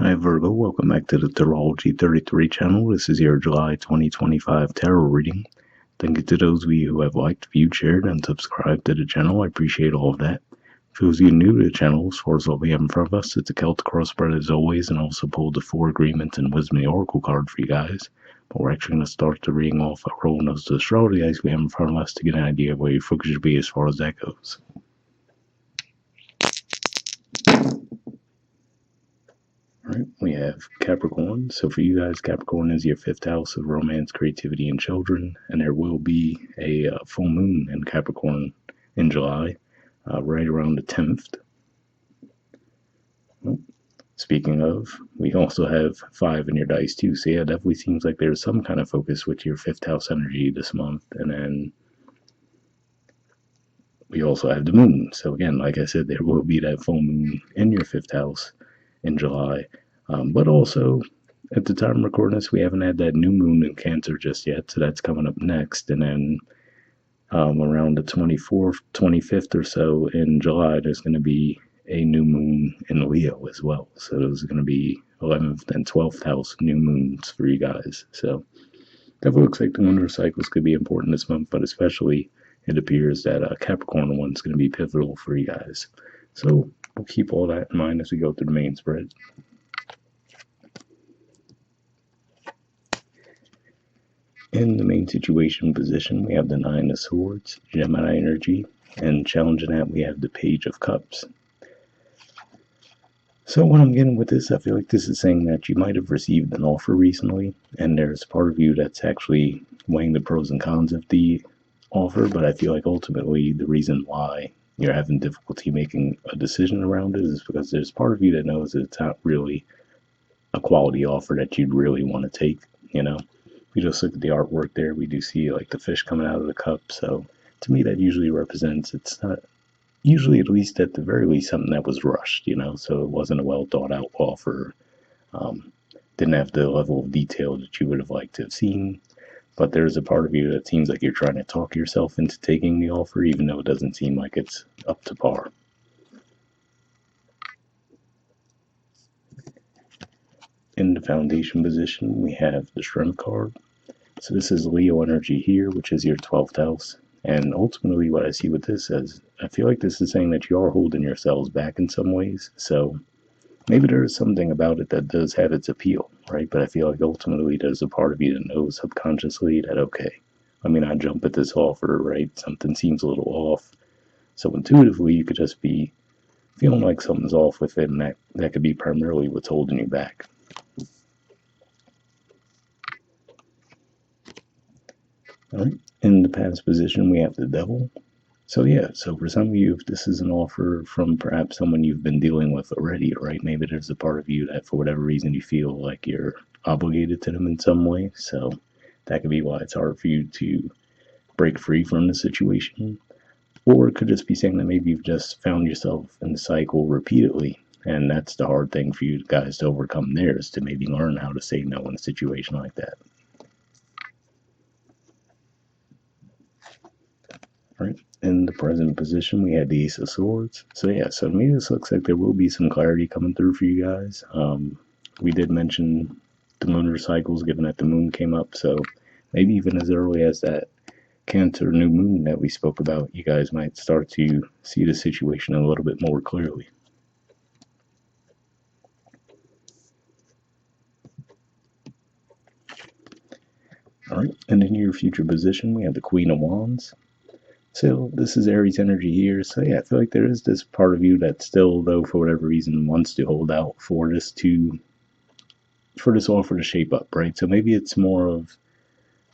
Hi Virgo, welcome back to the Astrology 33 channel. This is your July 2025 tarot reading. Thank you to those of you who have liked, viewed, shared, and subscribed to the channel. I appreciate all of that. For those of you new to the channel, as far as what we have in front of us, it's a Celtic crossbred as always, and also pulled the 4 agreements and wisdom of the oracle card for you guys. But we're actually going to start the reading off by rolling those to astrology as we have in front of us to get an idea of where your focus should be as far as that goes. Alright, we have Capricorn. So for you guys, Capricorn is your 5th house of romance, creativity, and children. And there will be a full moon in Capricorn in July, right around the 10th. Well, speaking of, we also have 5 in your dice too. So yeah, definitely seems like there's some kind of focus with your 5th house energy this month. And then we also have the moon. So again, like I said, there will be that full moon in your 5th house in July. But also, at the time of recording this, we haven't had that new moon in Cancer just yet, so that's coming up next. And then around the 24th, 25th or so in July, there's going to be a new moon in Leo as well. So those are going to be 11th and 12th house new moons for you guys. So definitely looks like the lunar cycles could be important this month, but especially it appears that Capricorn one's going to be pivotal for you guys. So we'll keep all that in mind as we go through the main spread. In the main situation position, we have the 9 of Swords, Gemini energy, and challenging that, we have the Page of Cups. So what I'm getting with this, I feel like this is saying that you might have received an offer recently, and there's part of you that's actually weighing the pros and cons of the offer, but I feel like ultimately the reason why you're having difficulty making a decision around it is because there's part of you that knows that it's not really a quality offer that you'd really want to take, you know? We just look at the artwork there, we do see like the fish coming out of the cup. So to me, that usually represents it's not usually, at least at the very least, something that was rushed, you know. So it wasn't a well thought out offer. Didn't have the level of detail that you would have liked to have seen. But there's a part of you that seems like you're trying to talk yourself into taking the offer, even though it doesn't seem like it's up to par. In the foundation position, we have the Strength card. So this is Leo energy here, which is your 12th house. And ultimately what I see with this is, I feel like this is saying that you are holding yourselves back in some ways. So maybe there is something about it that does have its appeal, right? But I feel like ultimately there's a part of you that knows subconsciously that, okay, let me not jump at this offer, right? Something seems a little off. So intuitively you could just be feeling like something's off with it, and that could be primarily what's holding you back. All right. In the past position, we have the Devil. So yeah, so for some of you, if this is an offer from perhaps someone you've been dealing with already, right? Maybe there's a part of you that for whatever reason you feel like you're obligated to them in some way. So that could be why it's hard for you to break free from the situation. Or it could just be saying that maybe you've just found yourself in the cycle repeatedly. And that's the hard thing for you guys to overcome there, is to maybe learn how to say no in a situation like that. Right. In the present position, we had the Ace of Swords. So yeah, so to me this looks like there will be some clarity coming through for you guys. We did mention the lunar cycles, given that the moon came up, so maybe even as early as that Cancer new moon that we spoke about, you guys might start to see the situation a little bit more clearly. All right, and in your future position, we have the Queen of Wands. So this is Aries energy here. So yeah, I feel like there is this part of you that still, though, for whatever reason, wants to hold out for this offer to shape up, right? So maybe it's more of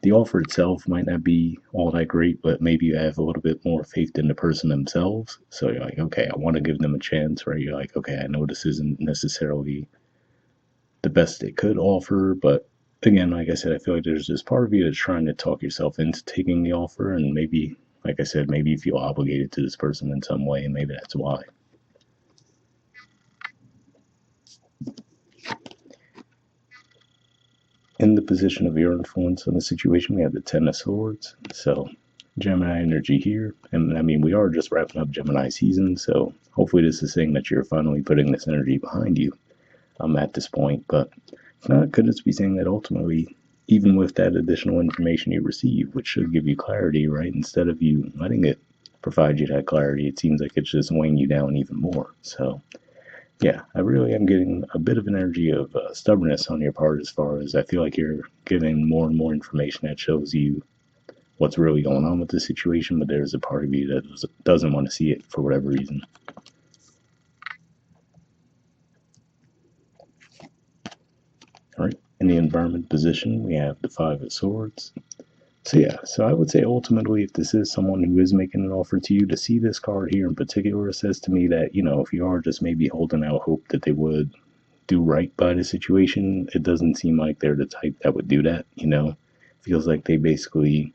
the offer itself might not be all that great, but maybe you have a little bit more faith in the person themselves. So you're like, okay, I want to give them a chance, right? You're like, okay, I know this isn't necessarily the best it could offer, but again, like I said, I feel like there's this part of you that's trying to talk yourself into taking the offer, and maybe, like I said, maybe you feel obligated to this person in some way, and maybe that's why. In the position of your influence on the situation, we have the 10 of Swords. So Gemini energy here. And I mean, we are just wrapping up Gemini season, so hopefully this is saying that you're finally putting this energy behind you. at this point. But if not, could it be saying that ultimately, even with that additional information you receive, which should give you clarity, right? Instead of you letting it provide you that clarity, it seems like it's just weighing you down even more. So, yeah, I really am getting a bit of an energy of stubbornness on your part as far as I feel like you're giving more and more information that shows you what's really going on with the situation, but there's a part of you that doesn't want to see it for whatever reason. All right, in the environment position, we have the Five of Swords. So yeah, so I would say ultimately, if this is someone who is making an offer to you, to see this card here in particular says to me that, if you are just maybe holding out hope that they would do right by the situation, it doesn't seem like they're the type that would do that. Feels like they basically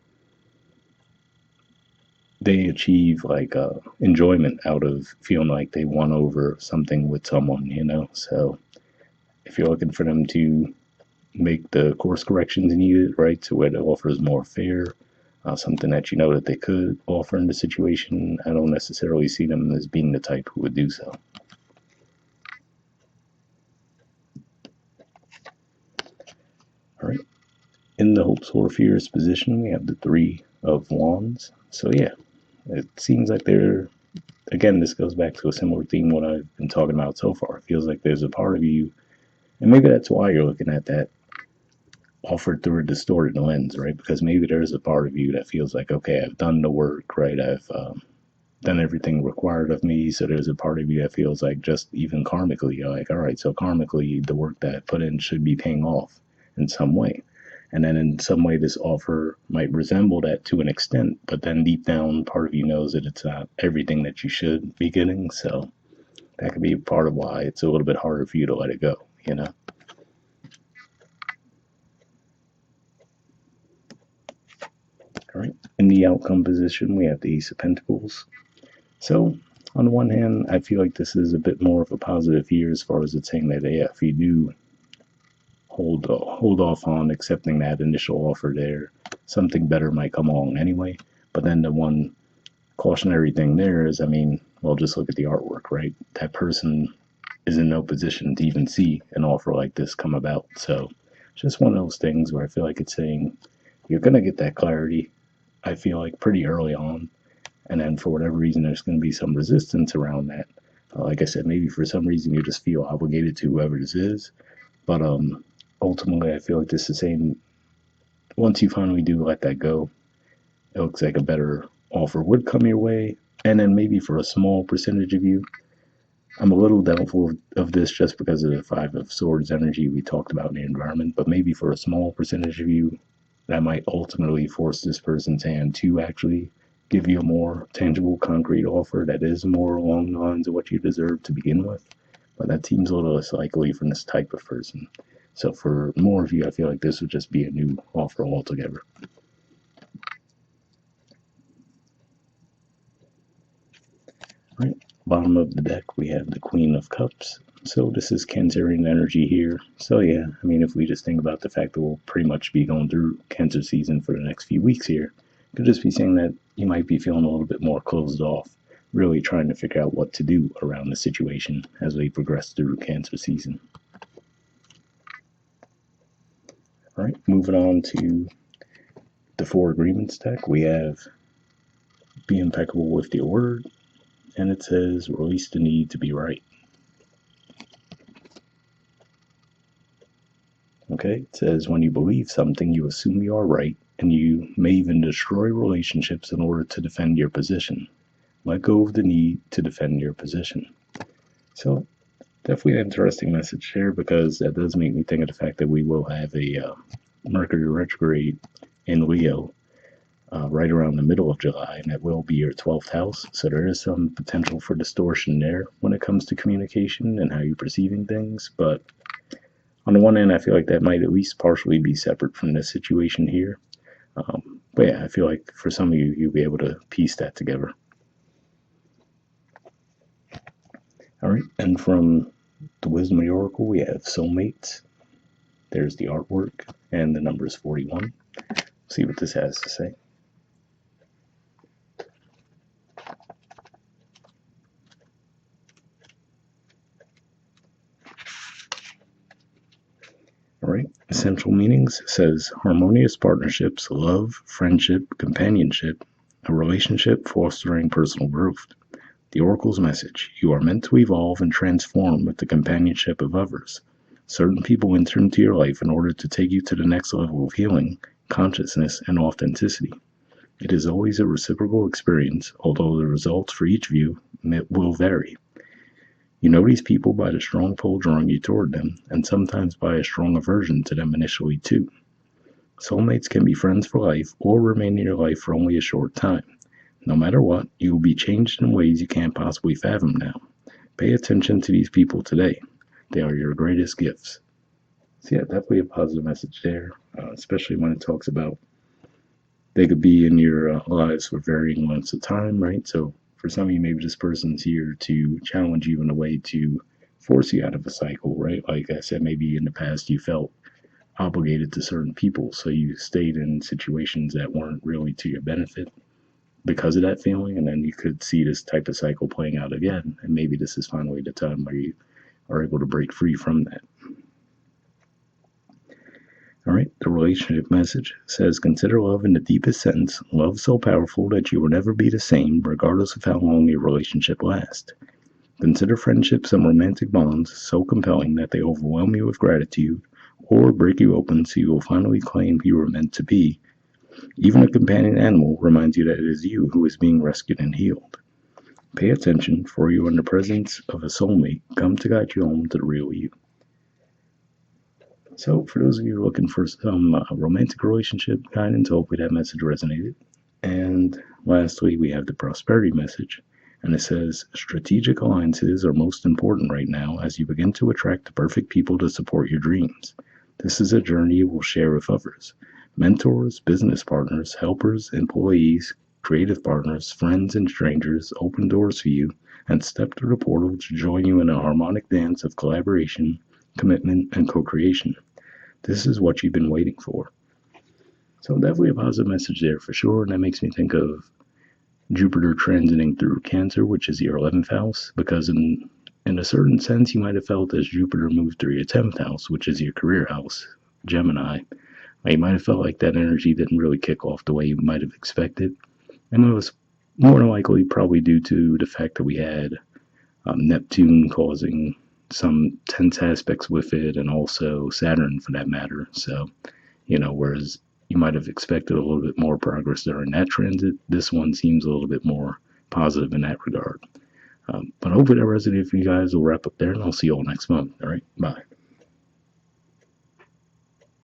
they achieve like enjoyment out of feeling like they won over something with someone. So if you're looking for them to make the course corrections needed, right, to where the offer is more fair, something that you know that they could offer in the situation, I don't necessarily see them as being the type who would do so. All right. In the hopes or fears position, we have the Three of Wands. So yeah, it seems like they're, again, this goes back to a similar theme what I've been talking about so far. It feels like there's a part of you, and maybe that's why you're looking at that offered through a distorted lens, right? Because maybe there's a part of you that feels like, okay, I've done the work, right? I've done everything required of me. So there's a part of you that feels like just even karmically, you're like, all right, so karmically, the work that I put in should be paying off in some way. And then in some way, this offer might resemble that to an extent, but then deep down, part of you knows that it's not everything that you should be getting. So that could be part of why it's a little bit harder for you to let it go. All right. In the outcome position, we have the Ace of Pentacles. So, on the one hand, I feel like this is a bit more of a positive year as far as it's saying that, yeah, if you do hold off on accepting that initial offer there, something better might come along anyway. But then the one cautionary thing there is, I mean, well, just look at the artwork, right? That person is in no position to even see an offer like this come about. So, it's just one of those things where I feel like it's saying you're going to get that clarity, I feel like, pretty early on. And then for whatever reason, there's going to be some resistance around that. Like I said, maybe for some reason you just feel obligated to whoever this is. But ultimately, I feel like this is saying once you finally do let that go, it looks like a better offer would come your way. And then maybe for a small percentage of you, I'm a little doubtful of this just because of the Five of Swords energy we talked about in the environment. But maybe for a small percentage of you, that might ultimately force this person's hand to actually give you a more tangible, concrete offer that is more along the lines of what you deserve to begin with. But that seems a little less likely from this type of person. So for more of you, I feel like this would just be a new offer altogether. Right, bottom of the deck, we have the Queen of Cups. So this is Cancerian energy here. So yeah, I mean, if we just think about the fact that we'll pretty much be going through Cancer season for the next few weeks here, could just be saying that you might be feeling a little bit more closed off, really trying to figure out what to do around the situation as we progress through Cancer season. All right, moving on to the Four Agreements deck, we have Be Impeccable with Your Word, and it says release the need to be right. Okay, it says when you believe something, you assume you are right, and you may even destroy relationships in order to defend your position. Let go of the need to defend your position. So, definitely an interesting message here because that does make me think of the fact that we will have a Mercury retrograde in Leo right around the middle of July, and that will be your 12th house. So, there is some potential for distortion there when it comes to communication and how you're perceiving things, but on the one hand, I feel like that might at least partially be separate from this situation here. But yeah, I feel like for some of you, you'll be able to piece that together. All right, and from the Wisdom of the Oracle, we have soulmates. There's the artwork, and the number is 41. See what this has to say. All right. Essential meanings says harmonious partnerships, love, friendship, companionship, a relationship fostering personal growth. The Oracle's message: you are meant to evolve and transform with the companionship of others. Certain people enter into your life in order to take you to the next level of healing, consciousness, and authenticity. It is always a reciprocal experience, although the results for each of you will vary. You know these people by the strong pull drawing you toward them, and sometimes by a strong aversion to them initially too. Soulmates can be friends for life or remain in your life for only a short time. No matter what, you will be changed in ways you can't possibly fathom now. Pay attention to these people today. They are your greatest gifts. So yeah, definitely a positive message there, especially when it talks about they could be in your lives for varying lengths of time, right? So for some of you, maybe this person's here to challenge you in a way to force you out of a cycle, right? Like I said, maybe in the past you felt obligated to certain people, so you stayed in situations that weren't really to your benefit because of that feeling, and then you could see this type of cycle playing out again, and maybe this is finally the time where you are able to break free from that. All right, the relationship message says consider love in the deepest sense, love so powerful that you will never be the same, regardless of how long your relationship lasts. Consider friendships and romantic bonds so compelling that they overwhelm you with gratitude or break you open so you will finally claim who you were meant to be. Even a companion animal reminds you that it is you who is being rescued and healed. Pay attention, for you are in the presence of a soulmate come to guide you home to the real you. So, for those of you looking for some romantic relationship guidance, hopefully that message resonated. And lastly, we have the prosperity message. And it says, strategic alliances are most important right now as you begin to attract the perfect people to support your dreams. This is a journey you will share with others. Mentors, business partners, helpers, employees, creative partners, friends, and strangers open doors for you and step through the portal to join you in a harmonic dance of collaboration, commitment, and co-creation. This is what you've been waiting for. So definitely a positive message there for sure, and that makes me think of Jupiter transiting through Cancer, which is your 11th house, because in a certain sense, you might have felt as Jupiter moved through your 10th house, which is your career house, Gemini. You might have felt like that energy didn't really kick off the way you might have expected, and it was more than likely probably due to the fact that we had Neptune causing some tense aspects with it, and also Saturn for that matter. So, whereas you might have expected a little bit more progress during that transit, this one seems a little bit more positive in that regard. But hopefully that resonated for you guys. We'll wrap up there, and I'll see you all next month. All right.